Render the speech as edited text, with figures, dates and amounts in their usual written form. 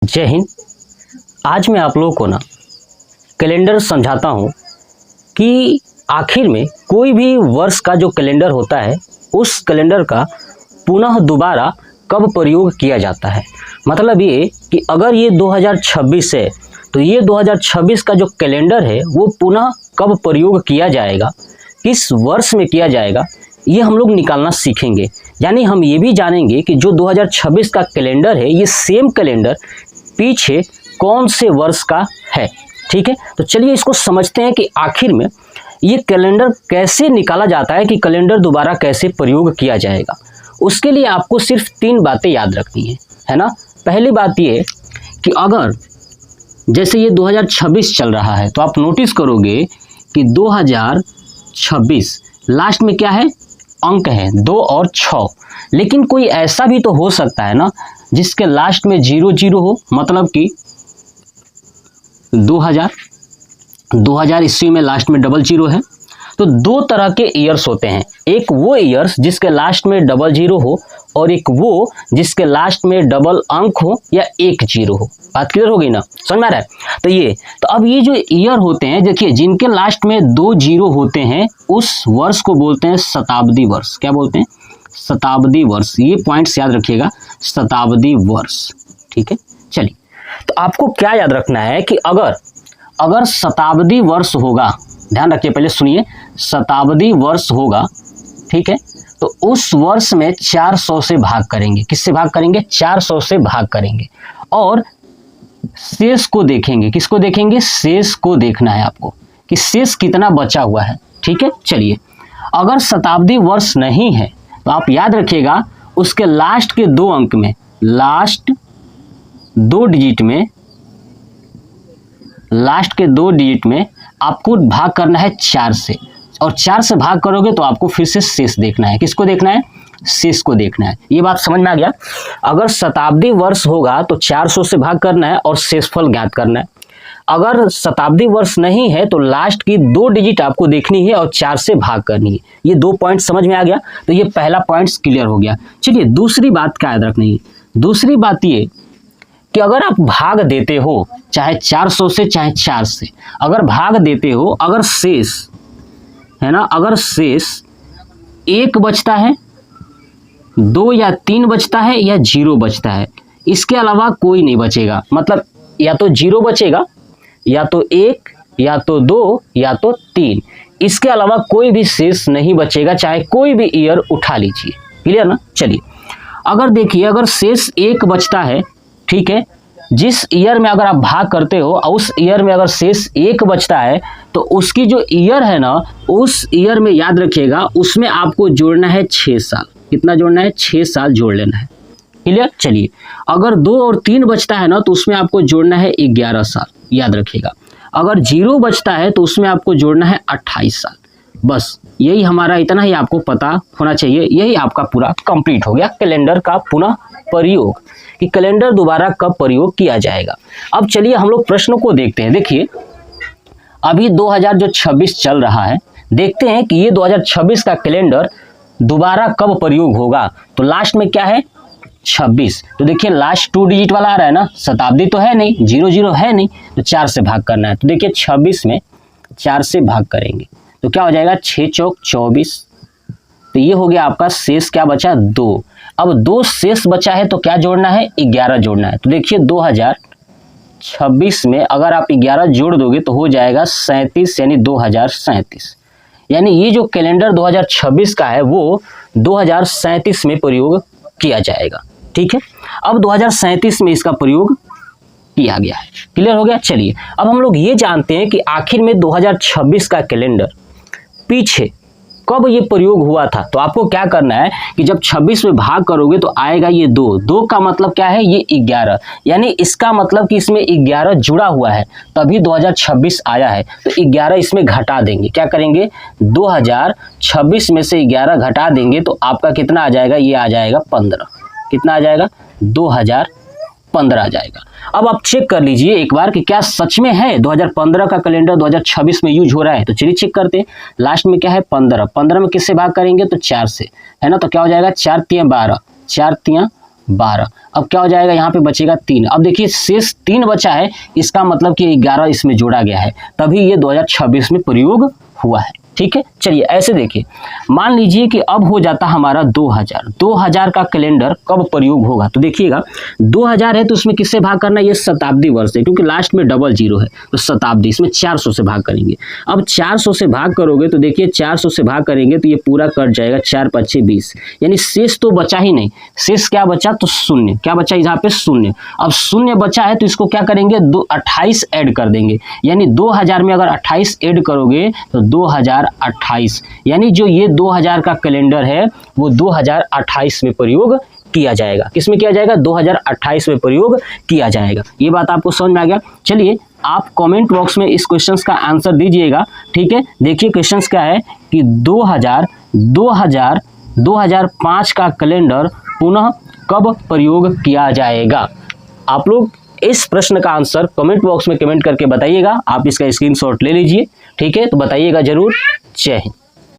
जय हिंद। आज मैं आप लोगों को कैलेंडर समझाता हूँ कि आखिर में कोई भी वर्ष का जो कैलेंडर होता है उस कैलेंडर का पुनः दोबारा कब प्रयोग किया जाता है। मतलब ये कि अगर ये 2026 है तो ये 2026 का जो कैलेंडर है वो पुनः कब प्रयोग किया जाएगा, किस वर्ष में किया जाएगा, ये हम लोग निकालना सीखेंगे। यानी हम ये भी जानेंगे कि जो 2026 का कैलेंडर है ये सेम कैलेंडर पीछे कौन से वर्ष का है। ठीक है, तो चलिए इसको समझते हैं कि आखिर में ये कैलेंडर कैसे निकाला जाता है, कि कैलेंडर दोबारा कैसे प्रयोग किया जाएगा। उसके लिए आपको सिर्फ 3 बातें याद रखनी है ना। पहली बात ये कि अगर जैसे ये 2026 चल रहा है तो आप नोटिस करोगे कि 2026 लास्ट में क्या है, अंक है 2 और 6। लेकिन कोई ऐसा भी तो हो सकता है ना जिसके लास्ट में 00 हो, मतलब कि 2000 ईस्वी में लास्ट में 00 है। तो 2 तरह के ईयर्स होते हैं, एक वो ईयर्स जिसके लास्ट में 00 हो और एक वो जिसके लास्ट में डबल अंक हो या 10 हो। बात क्लियर हो गई ना, समझ में आ रहा है। तो अब ये जो ईयर होते हैं, देखिए जिनके लास्ट में 2 0 होते हैं उस वर्ष को बोलते हैं शताब्दी वर्ष। क्या बोलते हैं? शताब्दी वर्ष। ये पॉइंट्स याद रखिएगा, शताब्दी वर्ष। ठीक है, चलिए तो आपको क्या याद रखना है कि अगर शताब्दी वर्ष होगा, ध्यान रखिए, पहले सुनिए, शताब्दी वर्ष होगा, ठीक है, तो उस वर्ष में 400 से भाग करेंगे। किससे भाग करेंगे? 400 से भाग करेंगे और शेष को देखेंगे। किसको देखेंगे? शेष को देखना है आपको कि शेष कितना बचा हुआ है। ठीक है, चलिए अगर शताब्दी वर्ष नहीं है तो आप याद रखिएगा उसके लास्ट के 2 अंक में, लास्ट 2 डिजिट में, लास्ट के 2 डिजिट में आपको भाग करना है 4 से, और 4 से भाग करोगे तो आपको फिर से शेष देखना है। किसको देखना है? शेष को देखना है। ये बात समझ में आ गया। अगर शताब्दी वर्ष होगा तो 400 से भाग करना है और शेषफल ज्ञात करना है। अगर शताब्दी वर्ष नहीं है तो लास्ट की 2 डिजिट आपको देखनी है और 4 से भाग करनी है। ये 2 पॉइंट समझ में आ गया। तो ये पहला पॉइंट क्लियर हो गया। चलिए दूसरी बात क्या याद रखनी है? दूसरी बात ये कि अगर आप भाग देते हो चाहे 400 से चाहे 4 से, अगर भाग देते हो, अगर शेष है ना, अगर शेष 1 बचता है, 2 या 3 बचता है या 0 बचता है, इसके अलावा कोई नहीं बचेगा। मतलब या तो 0 बचेगा, या तो 1, या तो 2, या तो 3, इसके अलावा कोई भी शेष नहीं बचेगा, चाहे कोई भी ईयर उठा लीजिए। क्लियर ना? चलिए अगर देखिए, अगर शेष 1 बचता है, ठीक है, जिस ईयर में अगर आप भाग करते हो और उस ईयर में अगर शेष 1 बचता है तो उसकी जो ईयर है ना, उस ईयर में याद रखिएगा उसमें आपको जोड़ना है 6 साल। कितना जोड़ना है? 6 साल जोड़ लेना है। क्लियर? चलिए अगर 2 और 3 बचता है ना तो उसमें आपको जोड़ना है 11 साल, याद रखिएगा। अगर 0 बचता है तो उसमें आपको जोड़ना है 28 साल। बस यही हमारा, इतना ही आपको पता होना चाहिए। यही आपका पूरा कंप्लीट हो गया कैलेंडर का पुनः प्रयोग, कि कैलेंडर दोबारा कब प्रयोग किया जाएगा। अब चलिए हम लोग प्रश्नों को देखते हैं। देखिए अभी 2026 चल रहा है, देखते हैं कि ये 2026 का कैलेंडर दोबारा कब प्रयोग होगा। तो लास्ट में क्या है? 26। तो देखिए लास्ट 2 डिजिट वाला आ रहा है ना, शताब्दी तो है नहीं, 00 है नहीं, तो 4 से भाग करना है। तो देखिए 26 में 4 से भाग करेंगे तो क्या हो जाएगा? 6 चौक 24। तो ये हो गया आपका। शेष क्या बचा? 2। अब 2 शेष बचा है तो क्या जोड़ना है? 11 जोड़ना है। तो देखिए 2026 में अगर आप 11 जोड़ दोगे तो हो जाएगा 37, यानी 2037। यानी ये जो कैलेंडर 2026 का है वो 2037 में प्रयोग किया जाएगा। ठीक है, अब 2037 में इसका प्रयोग किया गया है। क्लियर हो गया? चलिए अब हम लोग ये जानते हैं कि आखिर में 2026 का कैलेंडर पीछे कब ये प्रयोग हुआ था। तो आपको क्या करना है कि जब 26 में भाग करोगे तो आएगा ये 2 का मतलब क्या है? ये 11, यानी इसका मतलब कि इसमें 11 जुड़ा हुआ है, तभी 2026 आया है। तो 11 इसमें घटा देंगे। क्या करेंगे? 2026 में से 11 घटा देंगे तो आपका कितना आ जाएगा? ये आ जाएगा 15। कितना आ जाएगा? 2015 आ जाएगा। अब आप चेक कर लीजिए एक बार कि क्या सच में है 2015 का कैलेंडर 2026 में यूज हो रहा है। तो चलिए चेक करते हैं। लास्ट में क्या है? 15। 15 में किससे भाग करेंगे? तो 4 से, है ना। तो क्या हो जाएगा? 4 तियां 12, 4 तियां 12। अब क्या हो जाएगा, यहाँ पे बचेगा 3। अब देखिए शेष 3 बचा है, इसका मतलब कि 11 इसमें जोड़ा गया है, तभी ये 2026 में प्रयोग हुआ है। ठीक है, चलिए ऐसे देखिए, मान लीजिए कि अब हो जाता हमारा 2000 का कैलेंडर कब प्रयोग होगा, तो देखिएगा 2000 है तो उसमें किससे भाग करना है, ये शताब्दी वर्ष है, क्योंकि लास्ट में डबल जीरो है तो शताब्दी, इसमें 400 से भाग करेंगे। अब 400 से भाग करोगे तो देखिए 400 से भाग करेंगे तो ये पूरा कट जाएगा, 4 5 20, यानी शेष तो बचा ही नहीं। शेष क्या बचा, तो शून्य। क्या बचा यहाँ पे, शून्य। अब शून्य बचा है तो इसको क्या करेंगे, 28 ऐड कर देंगे, यानी 2000 में अगर 28 ऐड करोगे तो 2028, यानी जो ये 2000 का कैलेंडर है वो 2028 में प्रयोग किया जाएगा। किसमें किया जाएगा, 2028 में प्रयोग किया जाएगा। ये बात आपको समझ में आ गया। चलिए आप कमेंट बॉक्स में इस क्वेश्चंस का आंसर दीजिएगा। ठीक है, देखिए क्वेश्चंस क्या है कि 2005 का कैलेंडर पुनः कब प्रयोग किया जाएगा। आप लोग इस प्रश्न का आंसर कमेंट बॉक्स में कमेंट करके बताइएगा। आप इसका स्क्रीनशॉट ले लीजिए। ठीक है, तो बताइएगा जरूर। जय हिंद।